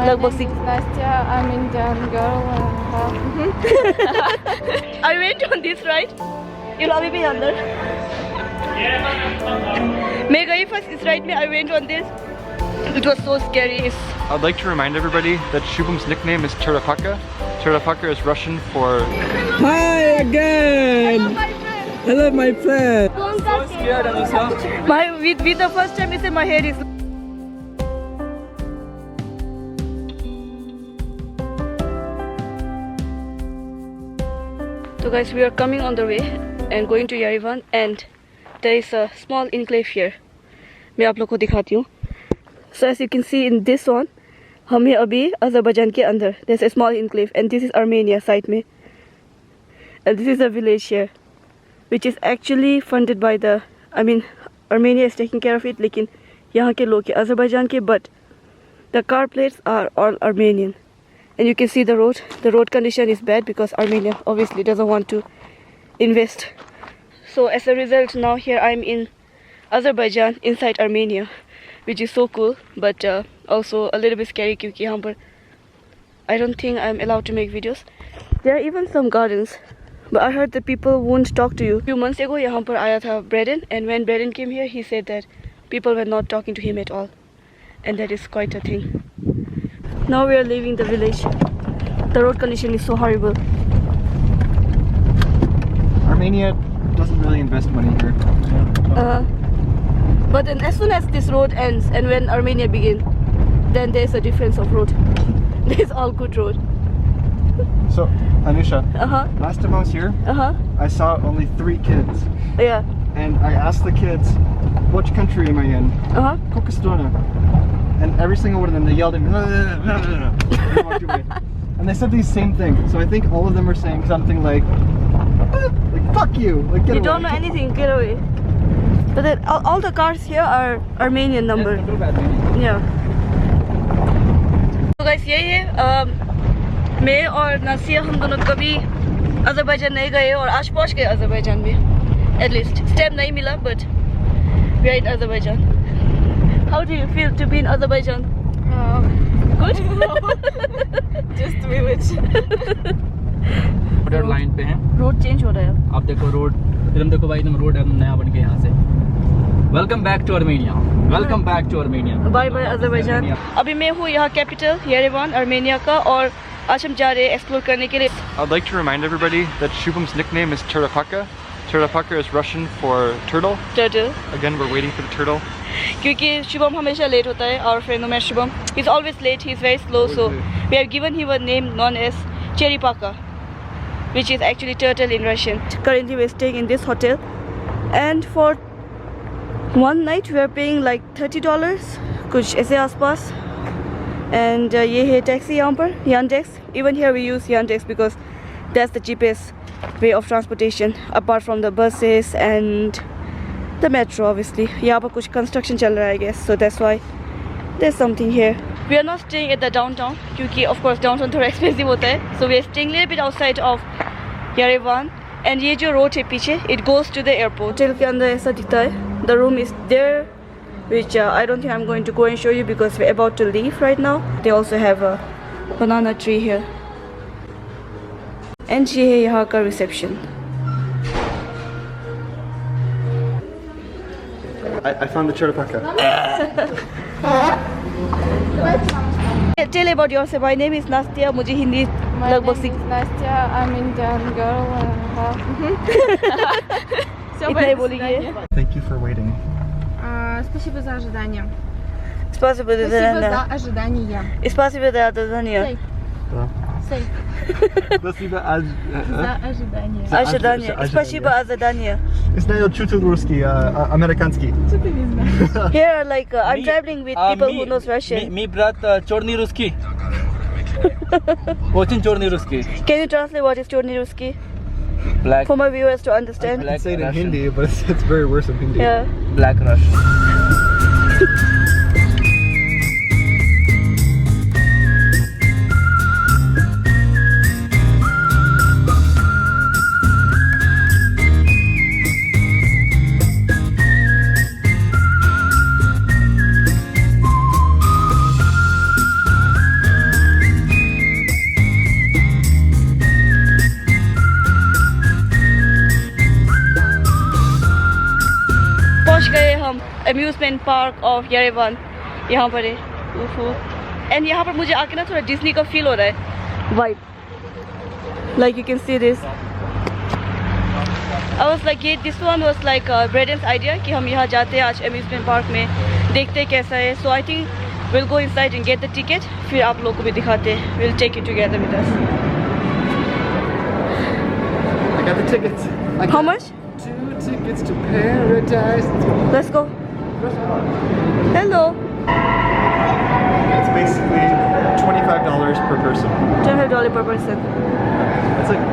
लगभग 6. Nastya, I'm Indian girl. I went on this ride. ये lobby पे अंदर. मैं गई फर्स्ट इस राइड में. I went on this. It was so scary. I'd like to remind everybody that Shubham's nickname is Terapaka. Terapaka is Russian for... Hi again! I love my friend. My with the first time I say my hair is. So guys, we are coming on the way and going to Yerevan, and there is a small enclave here. मैं आप लोग को दिखाती हूँ. So as you can see in this one, हमें अभी Azerbaijan के अंदर. There's a small enclave, and this is Armenia side में. And this is a village here, which is actually funded by the, I mean, Armenia is taking care of it. लेकिन यहाँ के लोग Azerbaijan के, but the car plates are all Armenian. And you can see the road. The road condition is bad because Armenia obviously doesn't want to invest. So as a result, now here I'm in Azerbaijan inside Armenia, which is so cool, but also a little bit scary क्योंकि यहाँ पर I don't think I'm allowed to make videos. There are even some gardens, but I heard that people won't talk to you. A few months ago यहाँ पर आया था Braden, and when Braden came here, he said that people were not talking to him at all, and that is quite a thing. Now we are leaving the village. The road condition is so horrible. Armenia doesn't really invest money here. But then as soon as this road ends and when Armenia begins, then there's a difference of road. There's all good road. So, Anusha, Uh-huh. last time I was here, Uh-huh. I saw only 3 kids. Yeah. And I asked the kids, which country am I in? Uh-huh. Kokistona. And every single one of them, they yelled at me. They walked away. And they said the same thing. So I think all of them are saying something like fuck you, like get You away. don't know anything, get away. But then all the cars here are Armenian number. Yeah. So guys, यही है. मैं और नासिया हम दोनों कभी Azerbaijan नहीं गए और आज पहुंच गए अज़रबैजान में. At least step नहीं मिला, but we are in Azerbaijan. How do you feel to be in Azerbaijan? Good. Just village. Border line पे हैं. रोड चेंज हो रहा है. आप देखो रोड, फिल्म देखो भाई, तुम रोड एकदम नया बन के यहाँ से. Welcome back to Armenia. Welcome back to Armenia. Bye bye Azerbaijan. अभी मैं हूँ यहाँ कैपिटल येरेवान आर्मेनिया का, और आज हम जा रहे हैं एक्सप्लोर करने के लिए. I'd like to remind everybody that Shubham's nickname is Terapaka. Terapaka is Russian for turtle. Turtle. Again, we're waiting for the turtle. क्योंकि शुभम हमेशा लेट होता है. Our friend Umesh Shubham, he's always late. He's very slow, so we have given him a name known as Cheripaka, which is actually turtle in Russian. Currently we're staying in this hotel, and for one night we are paying like $30 कुछ ऐसे आसपास. And ये है taxi यहाँ पर, Yandex. Even here we use Yandex because that's the cheapest way of transportation apart from the buses and the metro obviously. यहाँ पर कुछ construction चल रहा है I guess, so that's why there's something here. We are not staying at the downtown क्योंकि of course downtown थोड़ा expensive होता है. So we are staying a little bit outside of Yerevan, and ये जो road है पीछे, it goes to the airport. Hotel के अंदर ऐसा दिखता है. The room is there, which I don't think I'm going to go and show you because we're about to leave right now. They also have a banana tree here. And ये है यहाँ का reception. I found the Terapaka. Tell about yourself. My name is Nastya. मुझे Hindi My लगभग name is Nastya, I'm Indian girl. इतना ही बोलेंगे. Thank you for waiting. Спасибо за ожидание. Спасибо за Спасибо задание. за ожидание. И спасибо за задание. Say. Спасибо За ожидание. Ожидание. Спасибо за задание. Знаю чуть-чуть русский, американский. Что ты не знаешь? Here, like I'm traveling with people who knows Russian. Me ब्रात चोरनी रुस्की. Очень चोरनी रुस्की. Can you translate what is Chorny Ruski Black. for my viewers to understand? Black Say it in Russian. Hindi, but it's very worse in Hindi. Yeah. Black Russian. amusement park of Yerevan यहाँ पर है. And यहाँ पर मुझे आके ना थोड़ा Disney का फील हो रहा है. Vibe. Like you can see this. I was like, this one was like Braden's idea कि हम यहाँ जाते हैं आज amusement park में देखते हैं कैसा है. So I think we'll go inside and get the ticket. फिर आप लोगों को भी दिखाते हैं. We'll take you together with us. I got the tickets. How much? 2 tickets to paradise. Let's go. Hello. It's basically $25 per person. $25 per person. It's like,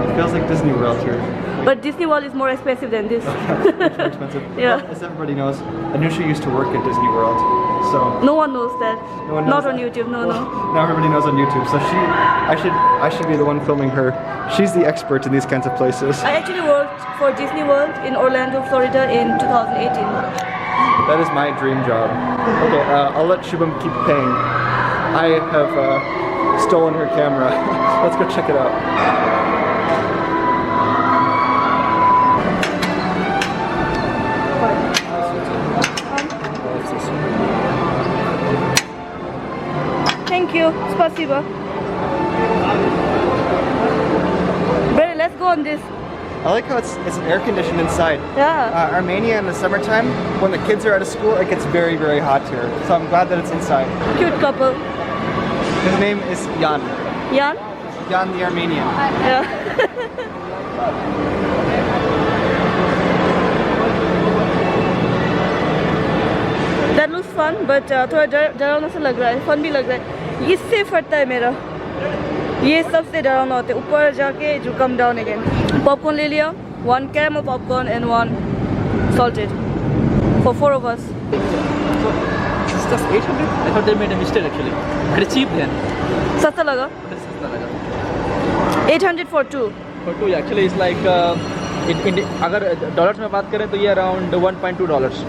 it feels like Disney World here. But Disney World is more expensive than this. Much more expensive. Yeah. Well, as everybody knows, Anusha used to work at Disney World, so No one knows that. no one knows Not on that. YouTube. No, Well, no. Now everybody knows on YouTube. So I should be the one filming her. She's the expert in these kinds of places. I actually worked for Disney World in Orlando, Florida in 2018. That is my dream job. Okay, I'll let Shubham keep paying. I have stolen her camera. Let's go check it out. Thank you. Spasiba. Brandon, let's go on this. I like how it's air conditioned inside. Yeah. Armenia in the summertime, when the kids are out of school, it gets very, very hot here. So I'm glad that it's inside. Cute couple. His name is Jan. Jan? Jan the Armenian. Yeah. That looks fun, but थोड़ा डरावना सा लग रहा है. Fun भी लग रहा है. इससे फटता है मेरा. ये सबसे डरावना होता है. ऊपर जाके जो come down again. Popcorn ले लिया. 1 caramel popcorn and 1 salted. For 4 of us. It's just 800. I thought they made a mistake actually. Very cheap then. सस्ता लगा. सस्ता लगा. 800 for 2. For two actually it's like अगर डॉलर्स में बात करें तो ये around $1.2.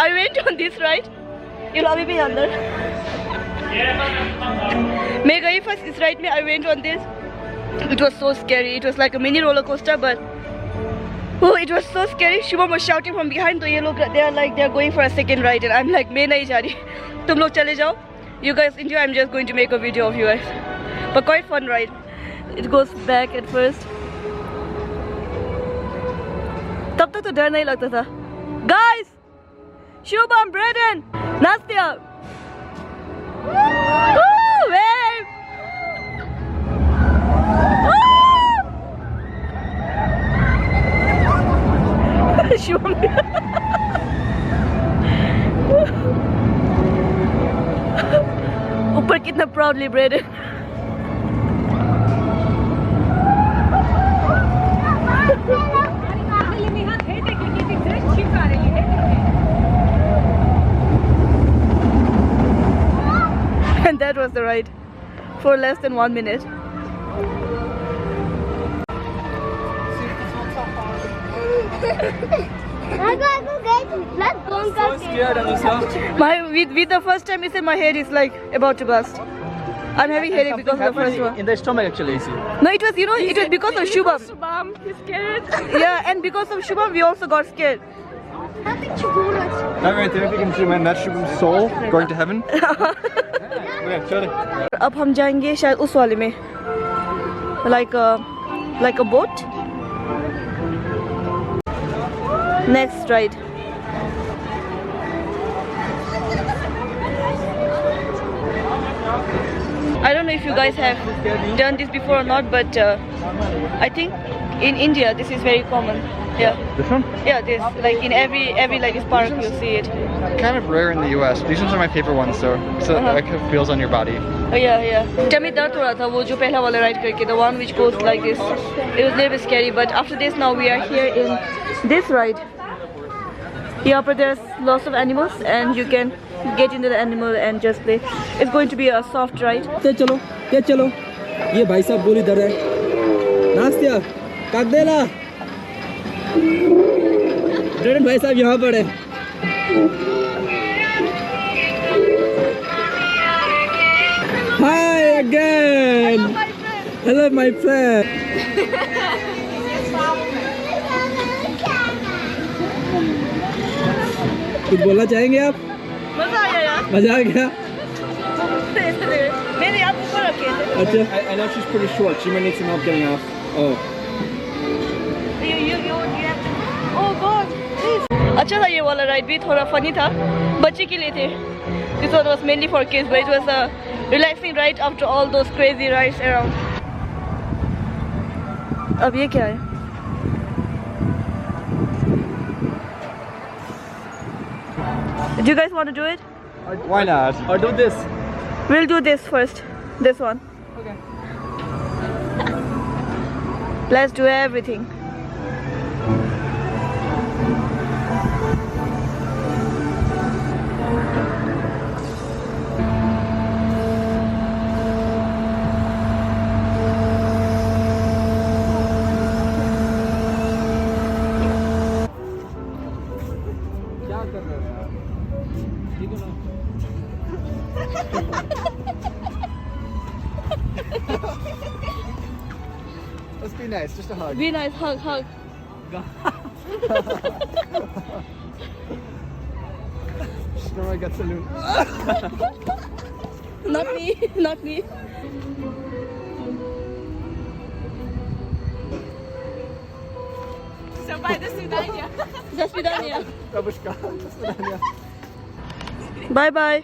I went on this ride. ये लॉबी भी अंदर. मैं गई फर्स्ट इस राइड में. I went on this. It was so scary. It was like a mini roller coaster, but oh, it was so scary. Shubham was shouting from behind. तो ये लोग they are going for a second ride, and I'm like मैं नहीं जा रही. तुम लोग चले जाओ. You guys enjoy. I'm just going to make a video of you guys. But quite fun ride. It goes back at first. तब तक तो डर नहीं लगता था. Guys, Shubham, Braden, Nastya. Woo, wave. Shubham. ऊपर कितना proudly Braden. And that was the ride for less than 1 minute. Let's go and So scared, Anusha. With the first time, he said my head is like about to burst. I'm having headache because of the first one. In the stomach actually. No, it was it was because of Shubham. Mom, he's scared. Yeah, and because of Shubham, we also got scared. That right there, if you can zoom in, that's Shubham's soul going to heaven. Yeah, show it. अब हम जाएंगे शायद उस वाले में, like a boat. Next ride. I don't know if you guys have done this before or not, but I think in India this is very common. Yeah. This one? Yeah, this like in every like this park you'll see it. Kind of rare in the US. These ones are my favorite ones though. So it like feels on your body. Oh yeah. Tummy दर्द हो रहा था वो जो पहला वाला ride करके, the one which goes like this. It was a little bit scary, but after this now we are here in this ride. Here there's lots of animals and you can get into the animal and just play. It's going to be a soft ride. ये चलो ये भाई साहब बोली दर है नास्तिया काट देना Brydon भाई साहब यहाँ पर है again. My friend. Hello, my friend. कुछ बोलना चाहेंगे आप? मजा आया यार। मजा आ गया? मैंने आप ऊपर रखे थे। अच्छा। I know she's pretty short. She might need some help getting off. Oh. You have to. Oh God, please. अच्छा था ये वाला राइड भी, थोड़ा फनी था, बच्चे के लिए थे. This one was mainly for kids, but it was a relaxing ride after all those crazy rides around. अब ये क्या है? Do you guys want to do it? Why not? Or do this. We'll do this first. This one. Okay. Let's do everything. क्या कर रहे हो यार? ठीक है ना? Let's be nice. Just a hug. Be nice. Hug, hug. Remember I got saloon. Not me. Not me. До свидания. Babushka. Bye bye.